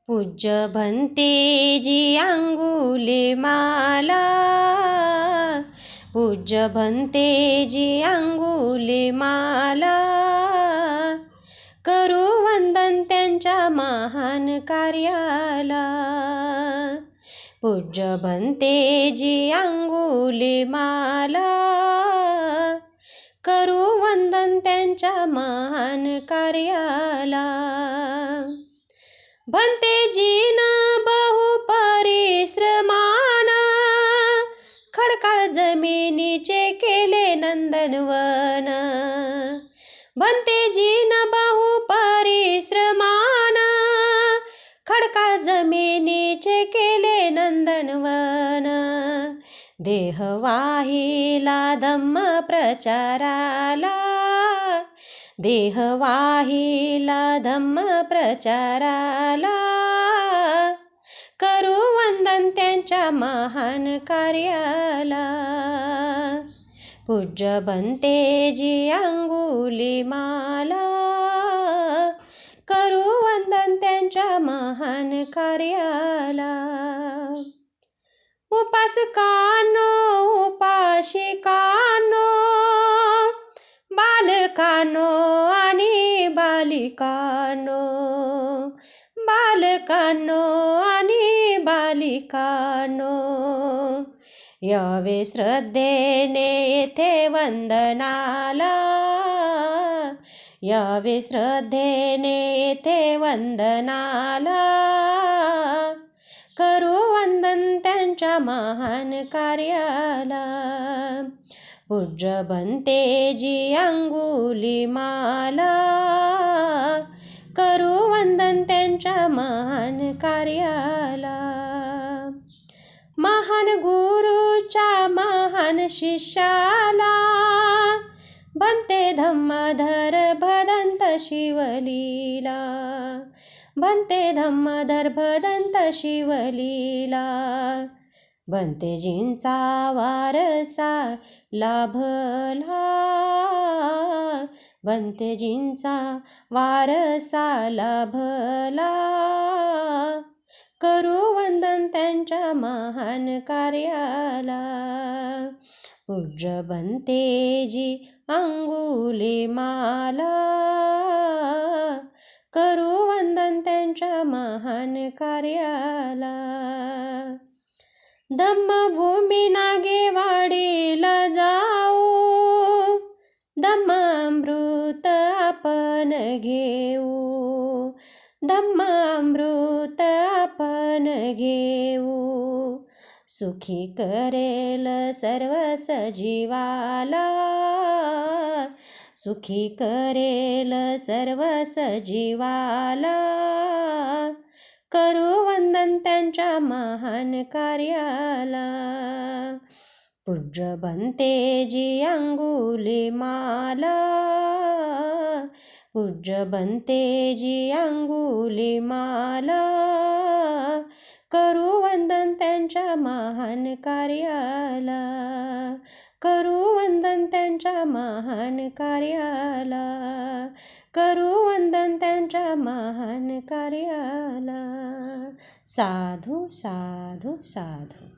पूज्य भंतेजी अंगुली माला, पूज्य भंतेजी अंगुली माला, करू वंदन त्यांच्या महान कार्याला. पूज्य भंतेजी अंगुली माला, करू वंदन त्यांच्या महान कार्याला. भंतेजीन बहु परिश्रमान, खडकाळ जमिनीचे केले नंदनवन. भंतेजीन बहु परिश्रमान, खडकाळ जमिनीचे केले नंदनवन. देह वाहिला धम्म प्रचाराला, देह वाहिला धम्म प्रचाराला, करू वंदन त्यांच्या महान कार्याला. पूज्य भंतेजी अंगुली माला, करू वंदन त्यांच्या महान कार्याला. उपासकांनो उपासिकांनो, बालकांनो आणि बालिकांनो, बालकांनो आणि बालिकांनो, यावे श्रद्धेने येथे वंदनाला, यावे श्रद्धेने येथे वंदनाला, करू वंदन त्यांच्या महान कार्याला. पूज्य भंतेजी अंगुली माला, करू वंदन त्यांच्या महान कार्याला. महान गुरुच्या महान शिष्याला, भंते धम्मधर भदंत शिवलीला, भंते धम्मधर भदंत शिवलीला. भंतेजींचा वारसा लाभला, भंतेजींचा वारसा लाभला, करू वंदन त्यांच्या महान कार्याला. पूज्य भंतेजी अंगुली माला, करू वंदन त्यांच्या महान कार्याला. धम्मभूमी नागेवाडीला जाऊ, धम्मामृत आपण घेऊ, धम्मामृत आपण घेऊ. सुखी करेल सर्व सजीवाला, सुखी करेल सर्व सजीवाला, करू वंदन त्यांच्या महान कार्याला. पूज्य भंतेजी अंगुली माला, पूज्य भंतेजी अंगुली माला, करू वंदन त्यांच्या महान कार्याला, करू वंदन त्यांच्या महान कार्याला, करू वंदन त्यांच्या महान कार्याला. साधू साधू साधू.